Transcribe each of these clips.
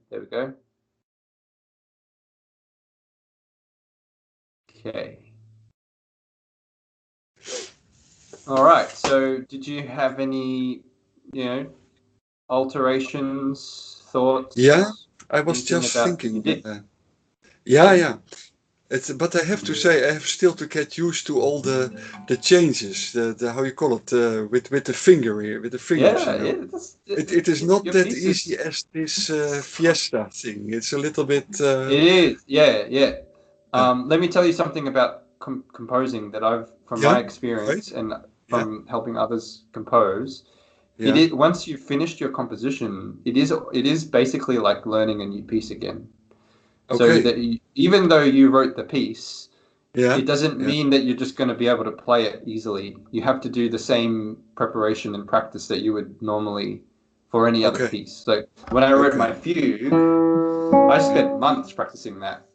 There we go. Okay. All right. So, did you have any, alterations, thoughts? Yeah, I was Anything just about you thinking. did? Yeah, yeah. But I have to say, I have still to get used to all the changes, the how you call it, with the finger here, with the fingers, Yeah, yeah. It is not Your that pieces. easy as this Fiesta thing. It's a little bit, It is. Yeah, yeah. yeah, Let me tell you something about composing that from yeah, my right, experience and yeah, from helping others compose. It yeah, is once you've finished your composition, it is basically like learning a new piece again. So okay, that even though you wrote the piece, yeah, it doesn't yeah, mean that you're just going to be able to play it easily. You have to do the same preparation and practice that you would normally for any other okay, piece. So when I wrote okay. my fugue, I spent months practicing that.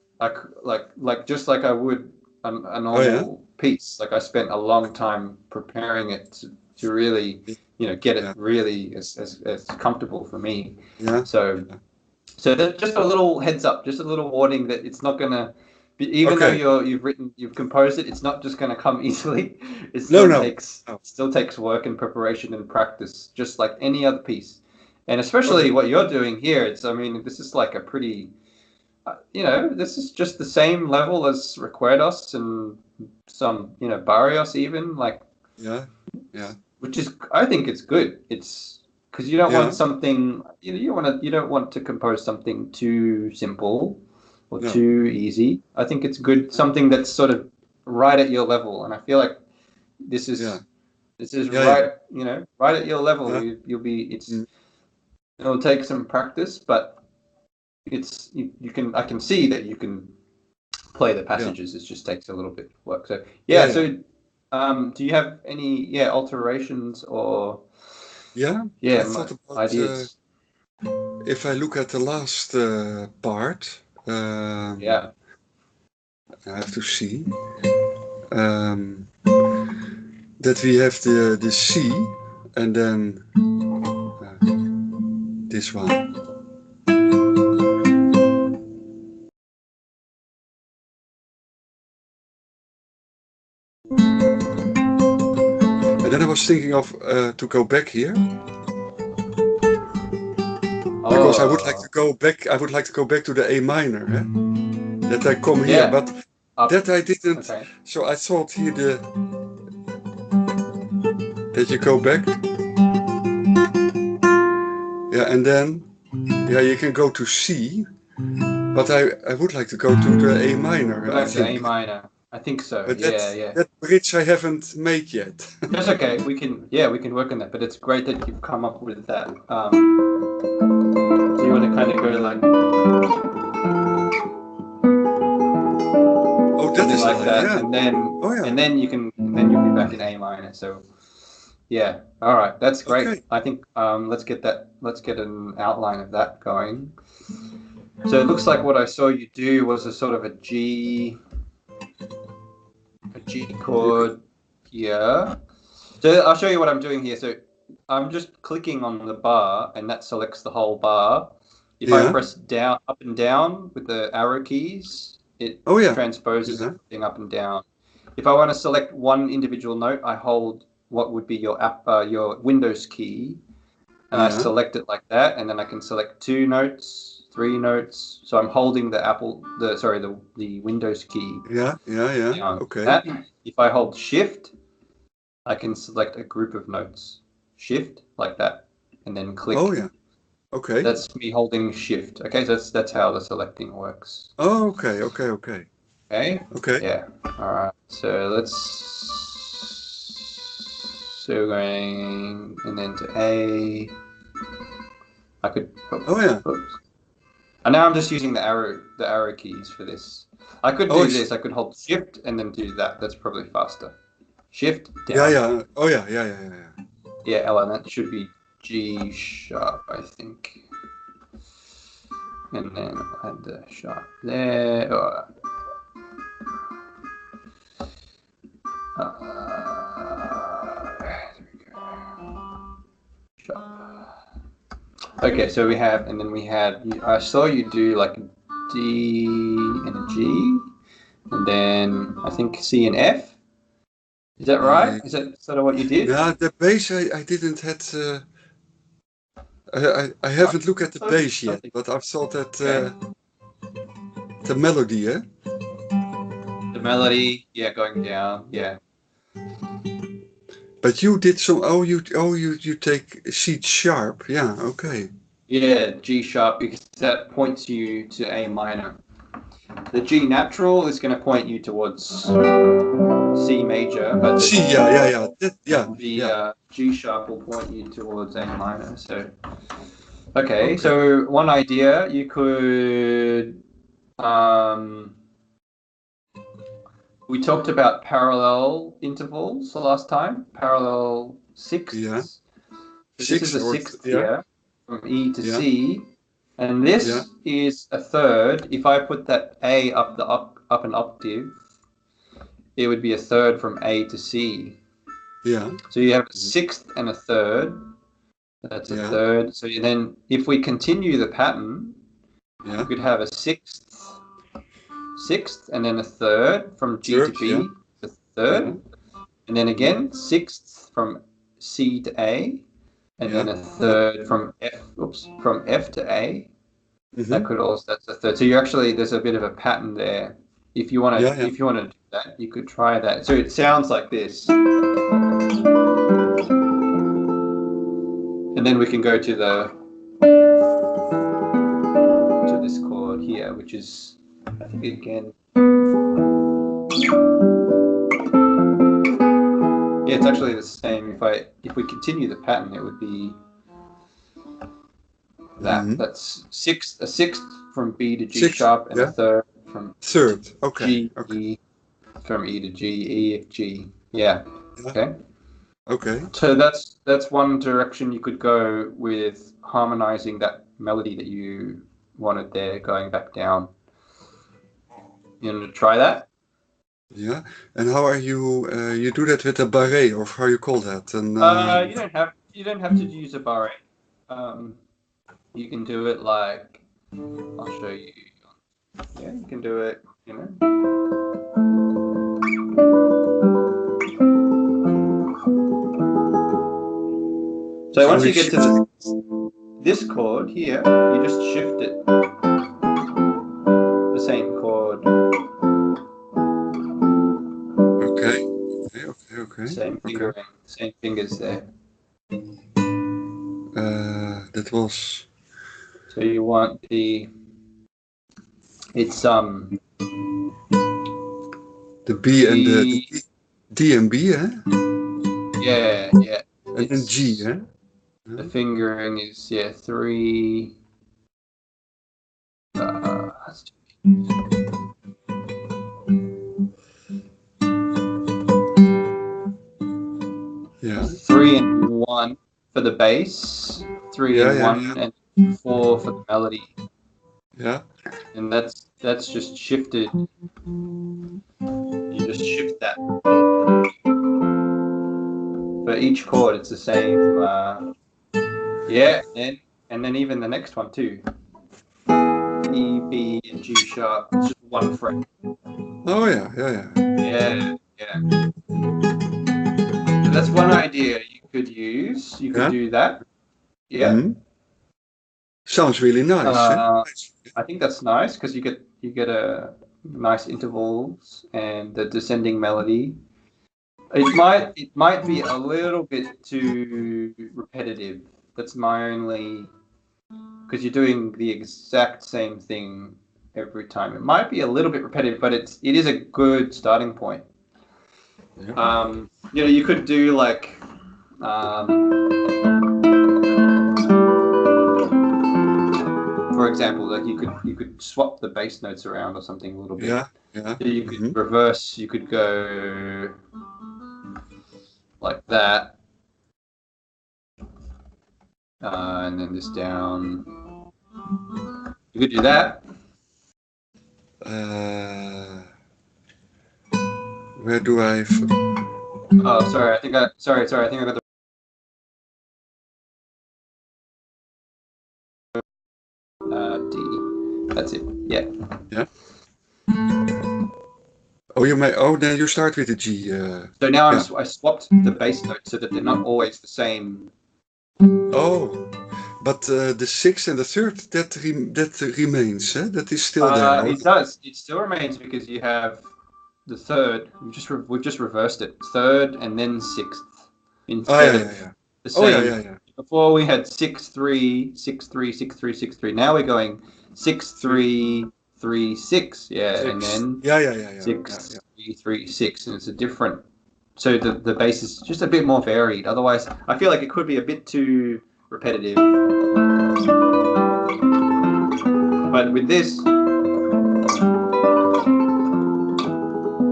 Like just like I would a Oh yeah, normal piece. Like I spent a long time preparing it to really, yeah, get it yeah, really as comfortable for me. yeah, So yeah. so there's just a little heads up, just a little warning that it's not gonna be, even though Okay. you've composed it, it's not just gonna come easily. It No, still no, takes no. still takes work and preparation and practice, just like any other piece. And Okay. especially what you're doing here, I mean, this is like a pretty, this is just the same level as Recuerdos and some, Barrios even, like, Yeah, yeah, which is, I think it's good. It's because you don't want yeah. something, you don't want to compose something too simple or No. too easy. I think it's good, something that's sort of right at your level. And I feel like this Yeah, is this is yeah, yeah. right, right at your level. Yeah. You'll be, Mm, it'll take some practice, but you can, I can see that you can play the yeah, passages. It just takes a little bit of work. So yeah, yeah. yeah. So do you have any alterations or Yeah. I yeah thought about ideas? if I look at the last part, Yeah. I have to see um, that we have the C and then this one. And then I was thinking of to go back here because I would like to Oh, go back. I would like to go back to the A minor. That I come here, yeah. but Up. that I didn't. Okay. So I thought here that you go back, yeah, and then yeah, you can go to C, but I would like to go to the A minor, Go I back to A think. minor. I think so. But Yeah, yeah. that bridge I haven't made yet. That's okay. We can work on that. But it's great that you've come up with that. Do you want to kind of go Oh, that something is like nice. that, Yeah. and Oh yeah. then you'll be back in A minor. So yeah. All right. That's great. Okay. I think let's get an outline of that going. So it looks like what I saw you do was a sort of a G Yeah. chord here. So I'll show you what I'm doing here. So I'm just clicking on the bar and that selects the whole bar. If I Yeah. press down, up and down with the arrow keys, it Oh yeah. transposes Yeah. everything up and down. If I want to select one individual note, I hold what would be your Windows key, and I Yeah. select it like that, and then I can select two notes, three notes. So I'm holding the Windows key Yeah. Yeah. Yeah. down. Okay. That if I hold Shift, I can select a group of notes. Shift like that, and then Oh click. yeah. Okay. That's me holding Shift. Okay, so that's how the selecting works. Oh, okay. Okay. Okay. Okay, Okay. yeah. All right. So we're going and then to A. I could. Oh yeah. Oops. And now I'm just using the arrow keys for this. I could Oh, do this. I could hold Shift and then do that. That's probably faster. Shift yeah. down. Yeah. Oh yeah. Yeah. Yeah. Yeah. Yeah. Yeah, Ellen, that should be G sharp, I think. And then I'll add the sharp there. There we go. Sharp. Okay, so we have, and then we had. I saw you do like a D and a G, and then I think C and F. Is that right? Uh, Is that sort of what you did? yeah, the bass I didn't had. I I haven't looked at the thought it was bass yet, something. but I thought that Okay. the melody, eh? The melody, yeah, going down, yeah. But you did some. You take C sharp. Yeah, okay. Yeah, G sharp, because that points you to A minor. The G natural is going to point you towards C major, but C, yeah. the G sharp will point you towards A minor. So, okay, Okay. so one idea you could. We talked about parallel intervals the last time, parallel Yeah. sixths. So this is Six a or sixth yeah, here from E to yeah, C, and yeah, this is a third. If I put that A up an octave, it would be a third from A to C. yeah, So you have a mhm, sixth and a third. That's a yeah, third. So then, if we continue the pattern, we yeah. could have a sixth, and then a third from G to Third, yeah, B, a yeah, third, and then again sixth from C to A, and yeah, then a yeah. third from F to A. That Mm-hmm. could also that's a third. So you actually there's a bit of a pattern there. Yeah, yeah. If you want to do that, you could try that. So it sounds like this, and then we can go to this chord here, which is I think again. Yeah, it's actually the same. If we continue the pattern, it would be that. Mm-hmm. That's a sixth from B to G Six, sharp, and a yeah. third from Third, okay, G okay. from E to G, E, F, G. Yeah. Yeah, Okay. okay. So that's one direction you could go with harmonizing that melody that you wanted there, going back down. You want to try that? Yeah. And how are you? You do that with a barré, or how you call that? And You don't have to use a barre. Um, you can do it like I'll show you. Yeah, you can do it. You know. So so once you it's get to this chord here, you just shift it the same chord, okay, okay. same Okay. fingering, same fingers there. That was So you want it's the B and the B, D and B, eh? yeah. And then G, It's eh? the Yeah. fingering is three. Uh, Yeah. three and one for the bass, three Yeah, and yeah, yeah. one, and four for the melody, Yeah. and that's just shifted. You just shift that for each chord. It's the same. Yeah, and then even the next one too. E, B, and G sharp. It's just one fret. Oh yeah, yeah. Yeah. So that's one idea you could use. You could Yeah. do that. Yeah. Hmm. Sounds really nice, eh? Uh, I think that's nice because you get a nice intervals and the descending melody. It might be a little bit too repetitive. That's my only because you're doing the exact same thing every time. It might be a little bit repetitive, but it is a good starting point. Yeah. You could do like for example, like you could swap the bass notes around or something a little bit. Yeah. Yeah. So you could Hmm. reverse. You could go like that, and then this down. You could do that. Uh, where do I? Oh, sorry. I think I got the D. That's it. Yeah. Yeah. Oh, you may. Oh, then you start with the G. So now yeah. I swapped the bass notes so that they're not always the same. Oh, but the sixth and the third that remains. That is still there. It does. It still remains because you have the third. We've just reversed it. Third and then sixth instead of the Oh same. yeah. Before we had 6-3, 6-3, 6-3, 6-3. Now we're going 6-3, 3-6. Yeah, Six. and then Yeah. 6-3-3-6, and it's a different. So the bass is just a bit more varied. Otherwise, I feel like it could be a bit too repetitive. But with this,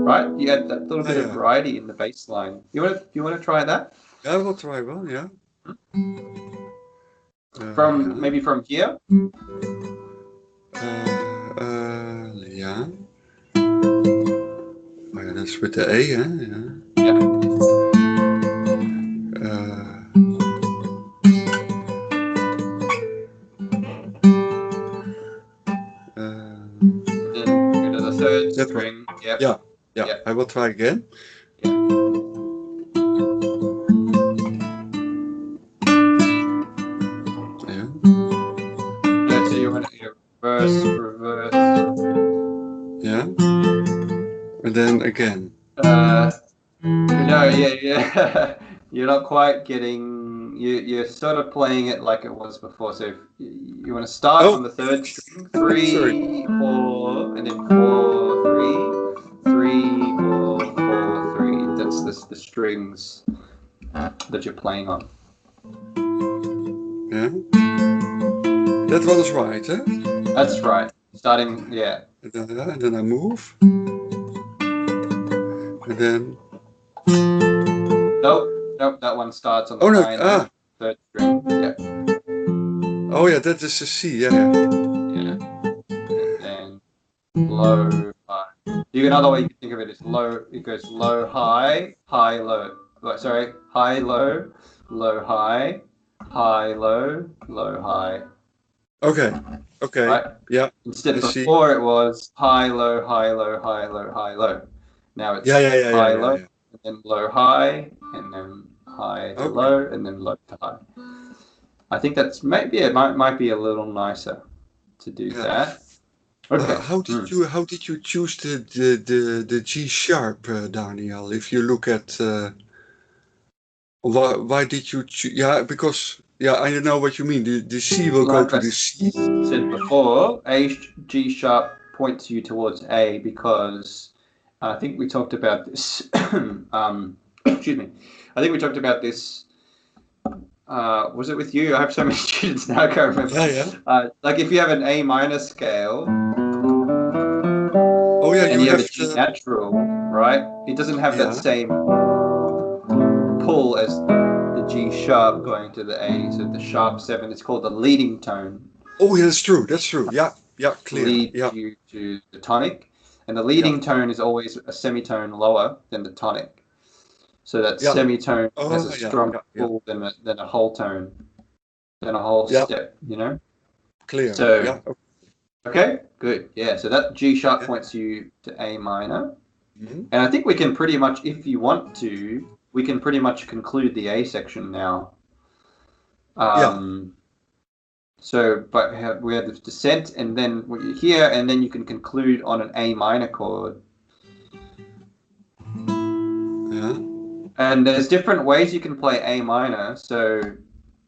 right, you had that little bit of variety in the bass line. You want to try that? Yeah, I will try one. Yeah. Maybe from here. Yeah. Oh, yeah, that's with the A, huh? Yeah. Then go to the third string. Yep. Yeah. I will try again. Yeah. So you want to reverse. Yeah. And then again. No, yeah. You're not quite getting. You're sort of playing it like it was before. So if you want to start on the third string, 3, 4, and then 4, 3, 3, 4, 4, 3. That's the strings that you're playing on. Yeah. That one is right, huh? That's right. Starting, yeah. And then I move. And then. Nope. That one starts on the high note, third string. Yeah. Oh yeah, that is a C. Yeah. And then low, high. Another way you can think of it is low. It goes low, high, high, low. Sorry, high, low, high, high, low, high. Okay. Right? Yeah. Instead of before it was high, low, high, low, high, low, high, low. Now it's high, low, and then low, high, and then high to low, and then low to high. I think that's maybe it might be a little nicer to do that. Okay. How did you choose the G sharp, Daniel? If you look at why did you choose? Yeah, because I know what you mean. The C will go to the C. Said before, G sharp points you towards A because I think we talked about this. Excuse me. I think we talked about this. Was it with you? I have so many students now, I can't remember. Yeah. Like if you have an A minor scale. Oh yeah, and you have a G natural, right? It doesn't have that same pull as the G sharp going to the A. So the sharp 7 is called the leading tone. Oh yeah, that's true. Yeah, clear. Leads you to the tonic, and the leading tone is always a semitone lower than the tonic. So that semitone has a stronger pull than a whole tone, than a whole step. You know. Clear. So okay, good. Yeah. So that G sharp points you to A minor, and I think we can pretty much, if you want to, we can pretty much conclude the A section now. So, but we have the descent, and then here, and then you can conclude on an A minor chord. Yeah. And there's different ways you can play A minor. So,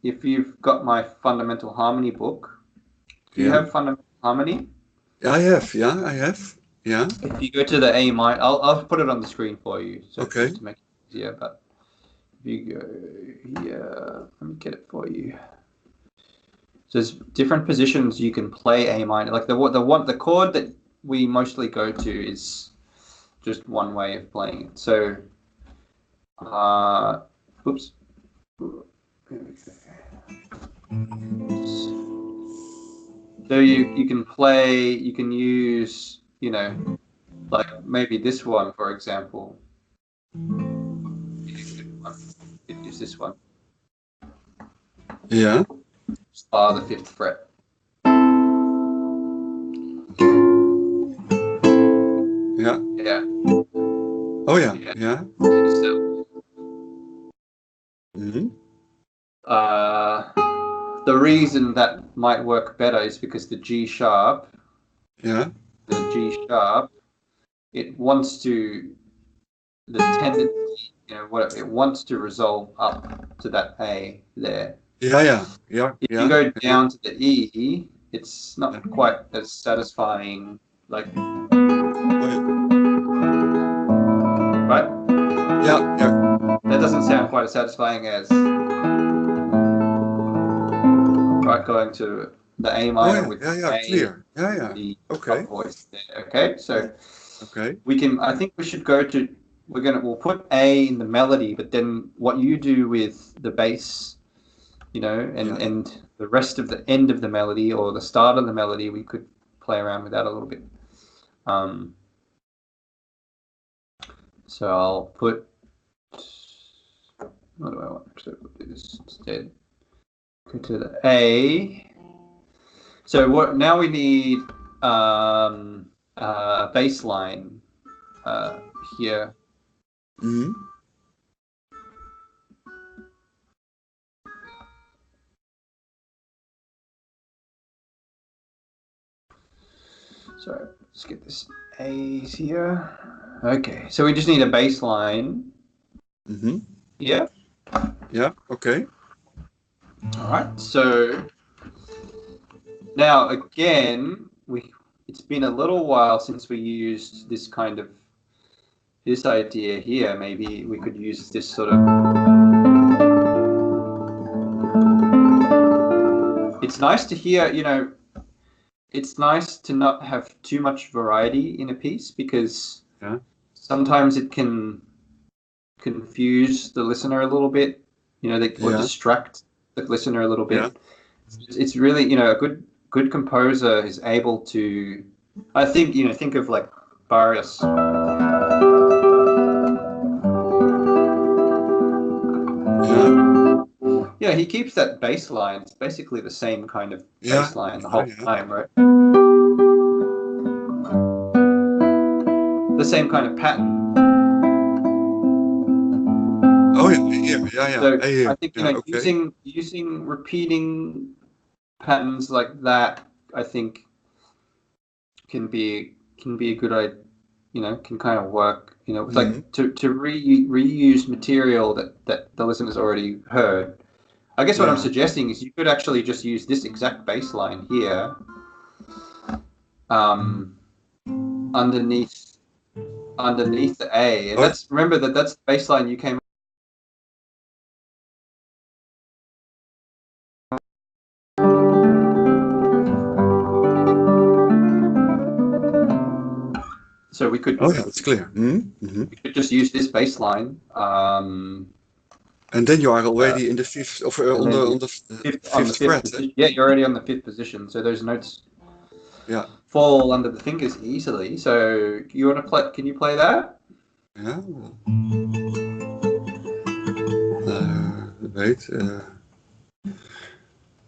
if you've got my fundamental harmony book, do you have fundamental harmony? I have. Yeah. If you go to the A minor, I'll put it on the screen for you. So just to make it easier. But if you go here, let me get it for you. So there's different positions you can play A minor. Like the chord that we mostly go to is just one way of playing it. So, oops. So you can play. You can use, like maybe this one, for example. You can use this one. Yeah. The 5th fret. Yeah. Oh yeah, Yeah. yeah. So, Mm-hmm. the reason that might work better is because the G sharp, Yeah, it wants to, the tendency, what it wants to resolve up to that A there. yeah. If you Yeah. go down to the E, it's Yeah. not quite as satisfying, like, right? Yeah. That doesn't sound quite as satisfying as, right, going to the A Oh minor yeah, with yeah. A, Clear. Yeah. the Okay. top voice there. Okay, so Okay. I think we should go to, we'll put A in the melody, but then what you do with the bass, Yeah. and the rest of the end of the melody or the start of the melody, we could play around with that a little bit. So I'll put, what do I want? Actually, we'll do this instead. Go to the A. So what? Now we need bass line here. Mm-hmm. So let's get this A's here. Okay, so we just need a bass line. Mm-hmm. Yeah. Yeah. Okay. All right. So now again, it's been a little while since we used this idea here. Maybe we could use this sort of. It's nice to hear, it's nice to not have too much variety in a piece, because sometimes it can confuse the listener a little bit, or distract the listener a little bit. Yeah. It's really, a good composer is able to, I think, think of like Barrios. Yeah, he keeps that bass line. It's basically the same kind of bass line the whole time, right? The same kind of pattern. Oh yeah. So I I think, okay. using repeating patterns like that, I think can be a good idea. Can kind of work. It's like to reuse material that the listener's already heard. I guess what I'm suggesting is you could actually just use this exact bass line here, underneath the A, and remember that's the bass line you came. So we could. Oh yeah, it's clear. We could just use this bass line. And then you are already in the fifth, on the fifth fret. Position. Yeah, you're already on the fifth position. So those notes fall under the fingers easily. So you want to play? Can you play that? Yeah. Wait.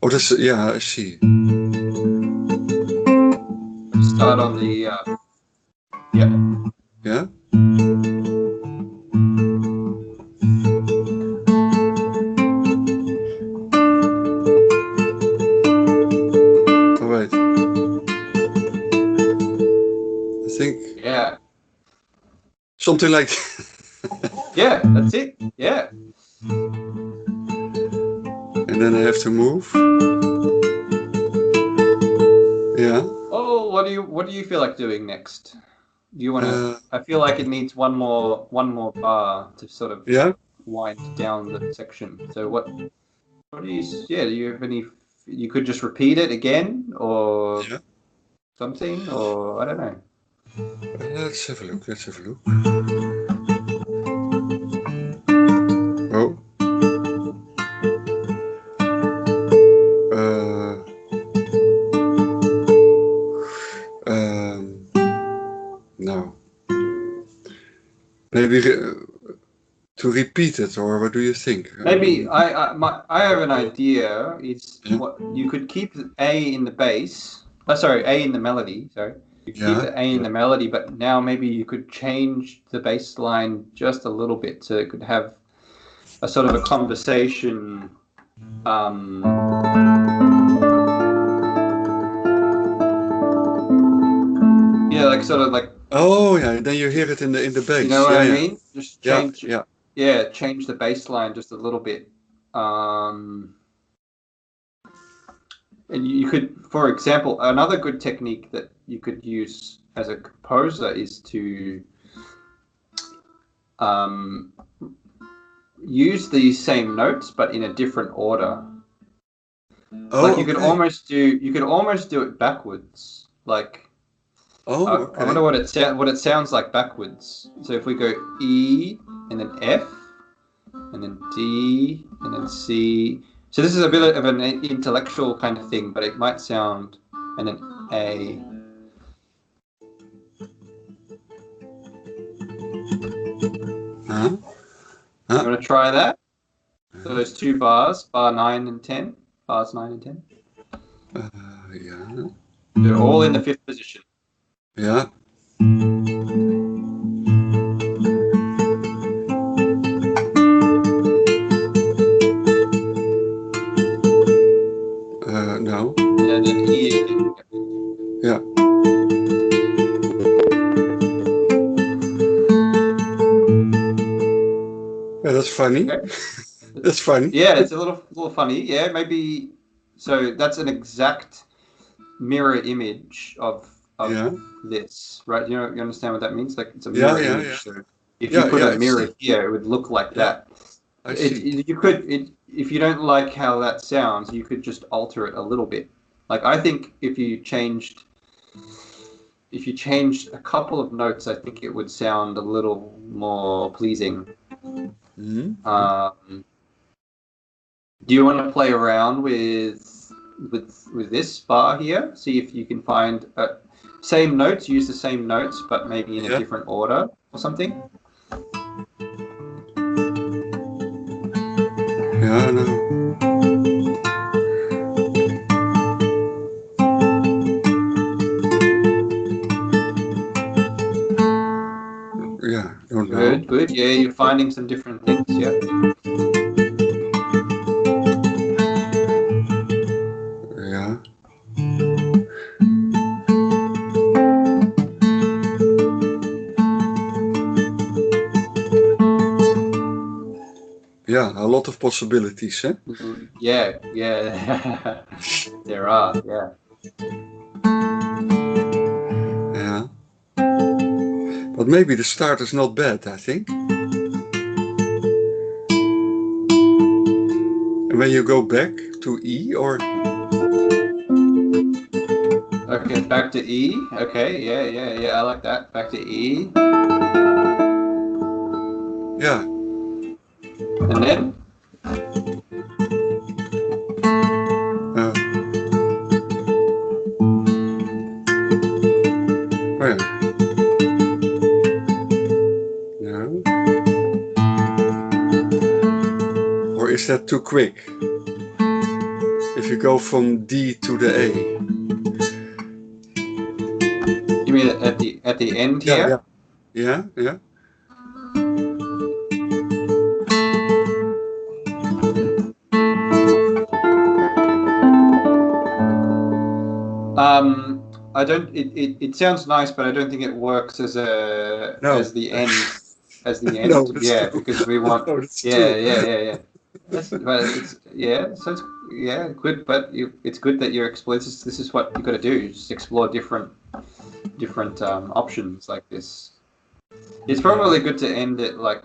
Oh, that's I see. Start on the yeah. Yeah. Oh wait. I think. Yeah. Something like. Yeah, that's it. Yeah. And then I have to move. Yeah. Oh, what do you feel like doing next? Do you want to? I feel like it needs one more bar to sort of wind down the section. So what do you? Yeah, do you have any? You could just repeat it again, or something, or I don't know. Let's have a look. Oh. No. Maybe to repeat it, or what do you think? Maybe I have an idea. It's what you could keep A in the bass. Sorry, A in the melody. Sorry, You keep Yeah. the A in the melody, but now maybe you could change the bass line just a little bit so it could have a sort of a conversation. Yeah, like sort of like, Oh, yeah. Then you hear it in the you know bass. what Yeah, I yeah. mean? Just Yeah, change, yeah. yeah, change the bass line just a little bit. And you could, for example, another good technique that you could use as a composer is to um, use these same notes but in a different order. Like Oh, okay. you could almost do it backwards. Like Oh, I wonder okay. what it sounds like backwards. So if we go E and then F and then D and then C. So this is a bit of an intellectual kind of thing, but it might sound and then A. Huh? You Huh? want to try that? So those two bars, bar 9 and 10, bars 9 and 10. Yeah. They're all in the fifth position. Yeah. No. And then E again. Yeah. Yeah, that's funny. Okay. That's funny. Yeah, it's a little funny. Yeah, maybe. So that's an exact mirror image of Yeah. this, right? You understand what that means? Like it's a Yeah, mirror yeah, yeah. image. So if you Yeah, put yeah, a I mirror see. here, it would look like Yeah, that. I see. You could, if you don't like how that sounds, you could just alter it a little bit. Like I think if you changed a couple of notes, I think it would sound a little more pleasing. Hmm. Do you want to play around with this bar here? See if you can find same notes, use the same notes, but maybe in a Yeah. different order or something. Yeah, no. Yeah, don't know. Good, good. Yeah, you're finding some different things. Yeah. Yeah. Yeah, a lot of possibilities, eh? Yeah, yeah. There are. Yeah. Yeah. But maybe the start is not bad, I think. And when you go back to E or Okay, back to E. Okay, yeah. I like that. Back to E. yeah. And then Uh, oh yeah. No. Or is that too quick? If you go from D to the A. you mean at the end Yeah, yeah. here? Yeah, yeah. I don't. It sounds nice, but I don't think it works as No. the end. As the No, end, that's yeah, true. because we want. No, that's Yeah, true. yeah. But it's yeah. So it's yeah, good. But it's good that you're exploring. This is what you got to do. Just explore different options like this. It's probably good to end it like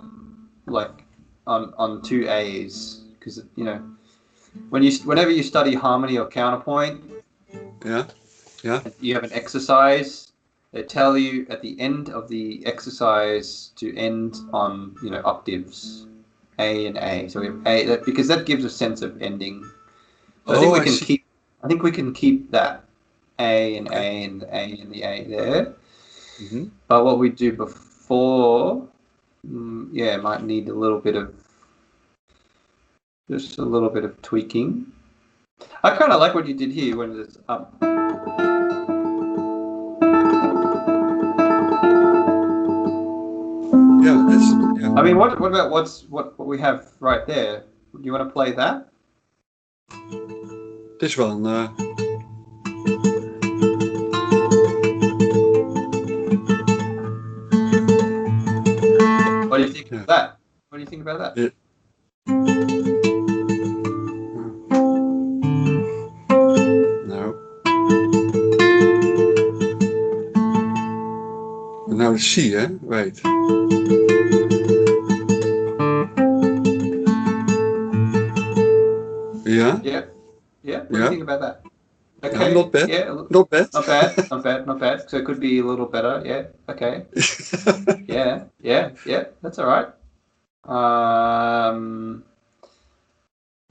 on two A's because whenever you study harmony or counterpoint. Yeah, yeah. You have an exercise. They tell you at the end of the exercise to end on octaves, A and A. So we have A because that gives a sense of ending. So Oh, I see. I think we can keep that A and Okay. A and the A and the A there. Mm-hmm. But what we do before, might need just a little bit of tweaking. I kind of like what you did here when it's up. I mean, what about what we have right there? Do you want to play that? This one. What do you think of that? What do you think about that? Yeah. No. Now the C, eh? Wait. Yeah? Yeah. Yeah. What do you think about that? Okay. Not bad. Yeah. Not bad. Not bad. Not bad. Not bad. So it could be a little better. Yeah. Okay. Yeah. Yeah. Yeah. That's all right.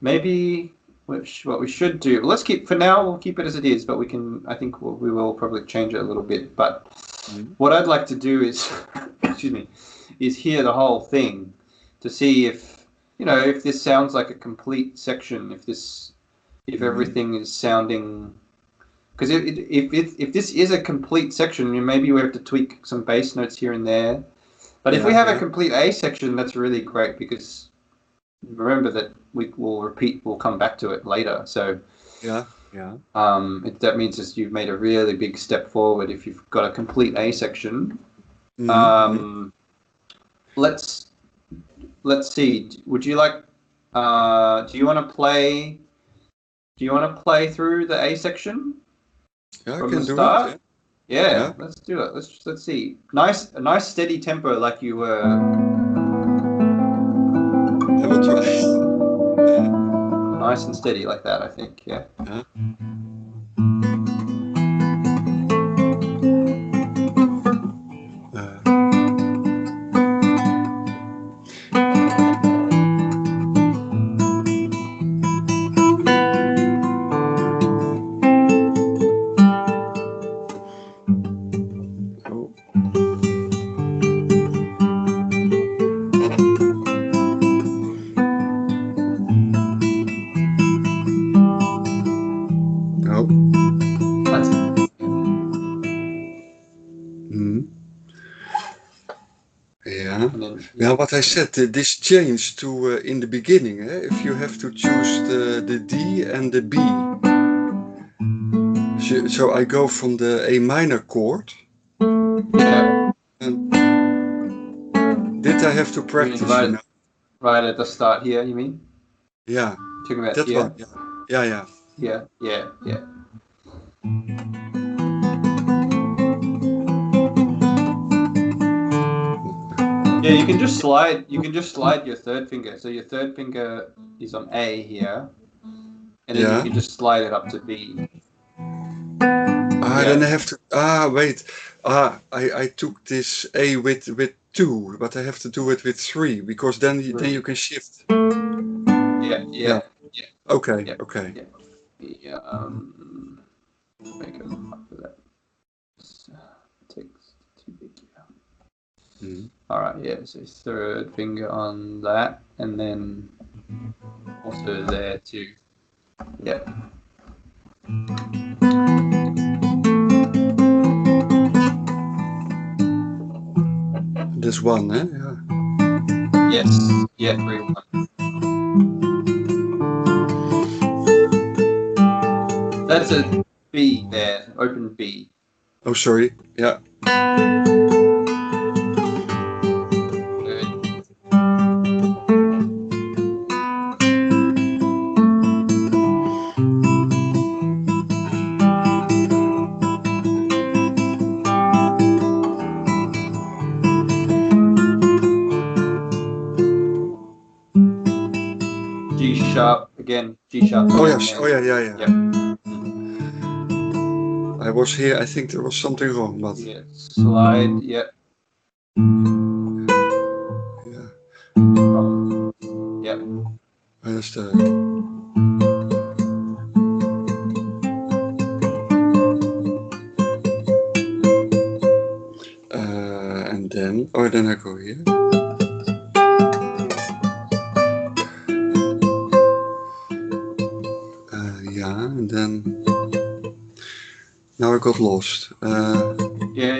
Maybe what we should do. Let's keep for now. We'll keep it as it is, but we can. I think we will probably change it a little bit. But what I'd like to do is, excuse me, is hear the whole thing to see if if this sounds like a complete section. If everything is sounding. Because if this is a complete section, maybe we have to tweak some bass notes here and there. But if we have a complete A section, that's really great because remember that we'll come back to it later. So that means you've made a really big step forward if you've got a complete A section. Let's see. Would you like? Do you want to play? Do you want to play through the A section? Yeah, from I can the do start? it. Yeah, let's do it. Let's see. A nice steady tempo like you were. I will try. Nice and steady like that, I think. Yeah. Yeah, what I said, this change to in the beginning, if you have to choose the D and the B. So I go from the A minor chord. Yeah. And did I have to practice? Right at the start here, you mean? Yeah. Talking about that here? one. Yeah. Yeah. Yeah, you can just slide your third finger. So your third finger is on A here. And then you can just slide it up to B. Then I have to wait. I took this A with 2, but I have to do it with 3 because then you can shift. Yeah. Okay. Yeah. Make it up for that. Takes too big. All right, yeah. So third finger on that, and then also there too. Yeah. This one, eh? Yeah. Yes. Yeah. 3-1. That's a B there. Open B. Oh, sorry. Yeah. G sharp again. G sharp. Oh yes. Oh yeah. I was here. I think there was something wrong, but slide. Yeah. Yeah. Where's the? And then I go here. And then now I got lost. Yeah,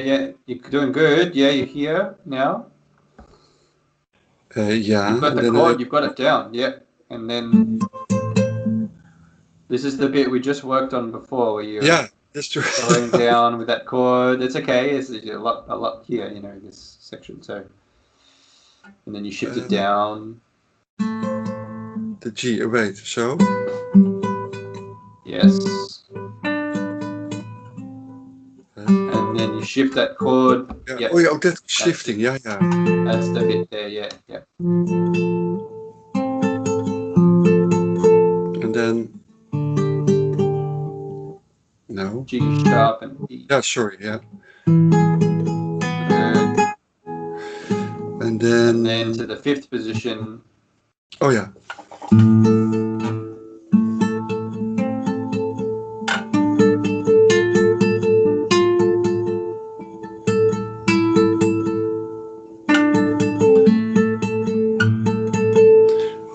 you're doing good. Yeah, you're here now. Yeah, You've got and the then chord, you've got it down, yeah. And then this is the bit we just worked on before, where you're yeah, that's true. going down with that chord. It's okay. It's a lot here, this section. So, and then you shift it down. The G. Wait, so Yes. And then you shift that chord. yeah. Yep. Oh yeah, that's That's shifting. it. Yeah, yeah. That's the bit there. Yeah. Yeah. And then no. G sharp and E. Yeah, sorry. Yeah. Good. And And then to then the fifth position. oh yeah.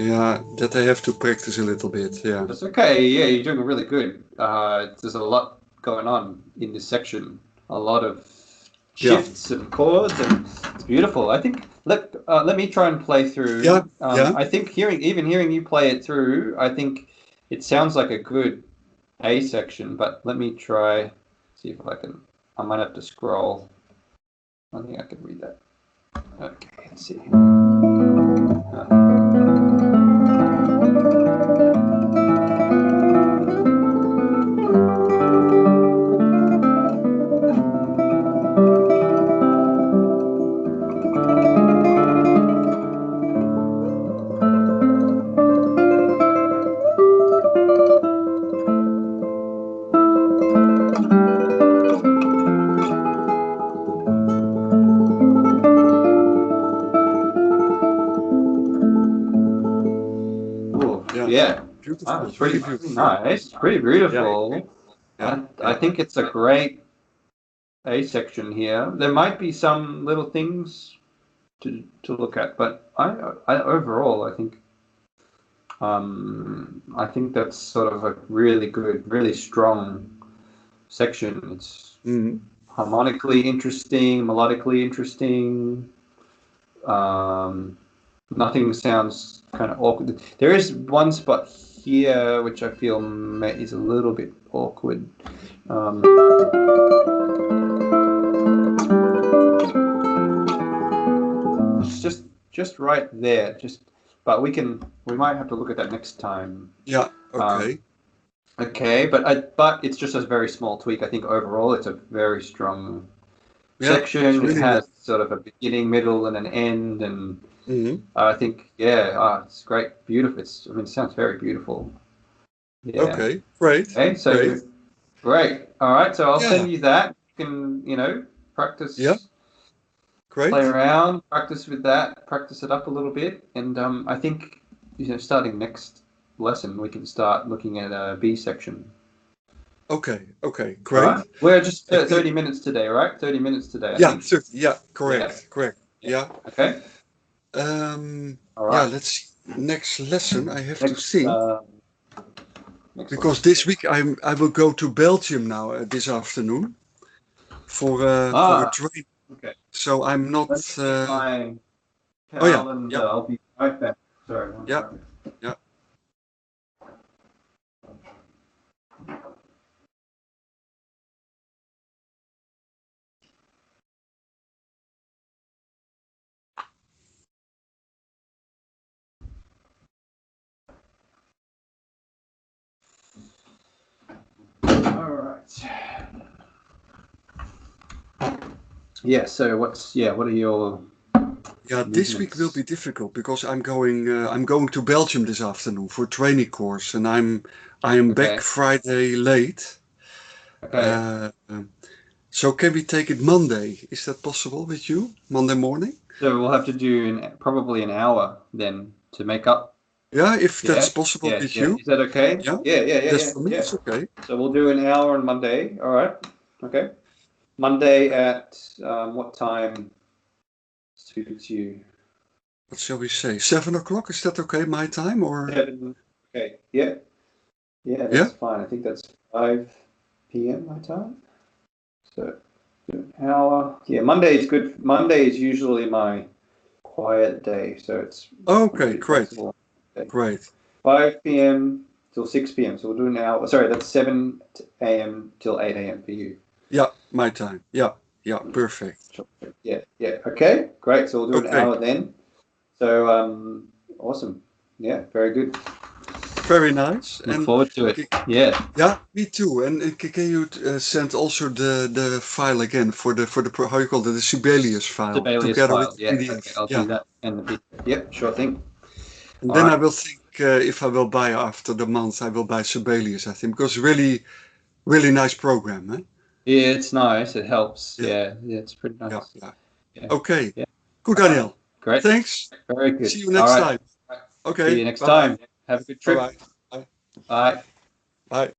Yeah, that I have to practice a little bit. Yeah. That's okay. Yeah, you're doing really good. There's a lot going on in this section. A lot of Yeah. shifts and chords, and it's beautiful. I think let me try and play through. Yeah. Yeah. I think hearing you play it through, I think it sounds like a good A section. But let me try see if I can. I might have to scroll. I think I can read that. Okay, let's see. Yeah. Beautiful. It's Very pretty beautiful. nice. Pretty beautiful. Yeah. I think it's a great A section here. There might be some little things to look at, but I overall I think that's sort of a really good, really strong section. It's Mm. harmonically interesting, melodically interesting. Nothing sounds kind of awkward. There is one spot here which I feel is a little bit awkward. It's just right there. But we might have to look at that next time. Yeah. Okay. Okay, but it's just a very small tweak. I think overall it's a very strong section. It's It really has nice. sort of a beginning, middle, and an end, and Mm-hmm. I think it's great, beautiful. It sounds very beautiful. Yeah. Okay. Great. Okay, so Great. great. All right, so I'll Yeah. send you that. You can, practice, Yeah. play Great. around, practice with that, practice it up a little bit, and I think starting next lesson we can start looking at a B section. Okay. Okay. All Great. right, we're just I think- 30 minutes today, right? 30 minutes today, I Yeah. think. 30. Yeah. Correct. Correct. Yeah. Yeah. Okay. All Yeah. right. Let's see. Next lesson I have to Next, think because lesson. this week I will go to Belgium now this afternoon for a train. Okay. So I'm not. Let's check my Oh yeah. calendar. Yeah. I'll be right back. Sorry. One Yeah. second. Yeah. All right. Yeah. So what are your Yeah, this week will movements? be difficult because I'm going to Belgium this afternoon for a training course, and I am back Okay. Friday late. Okay. So can we take it Monday? Is that possible with you? Monday morning? So we'll have to do probably an hour then to make up. Yeah, if Yeah. that's possible Yeah. with Yeah. you. Is that okay? Yeah, that's Yeah. for me. Yeah. It's okay. So we'll do an hour on Monday. All right. Okay. Monday at what time suits you? What shall we say? 7 o'clock? Is that okay, my time or? 7. Okay. Yeah. Yeah, Yeah? that's fine. I think that's 5 p.m. my time. So an hour. Yeah, Monday is good. Monday is usually my quiet day, so it's Okay, really great, flexible day. great. 5 p.m. till 6 p.m. So we'll do an hour. Sorry, that's 7 a.m. till 8 a.m. for you. Yeah, my time. Yeah, yeah, perfect. Sure. Yeah, yeah. Okay, great. So we'll do an Okay, hour then. So awesome. Yeah, very good. very nice. Look And forward to it. c- Yeah. yeah, me too. And can you send also the file again for how you call it, the Sibelius file Sibelius together with file. the Yeah. Okay, PDF? I'll Yeah. do that and the video. Yep, sure thing. And All then I right. will think if I will buy after the month, I will buy Sibelius, I think, because really, really nice program, eh? Yeah, it's nice. It helps. Yeah, Yeah, yeah, it's pretty yeah, nice. yeah. Yeah, Okay. yeah. Good, All right. Daniel. Great. Thanks. Very See good. you All next right. time. See Okay. you next Bye-bye. time. Have a good trip. Bye-bye. Bye. Bye. Bye.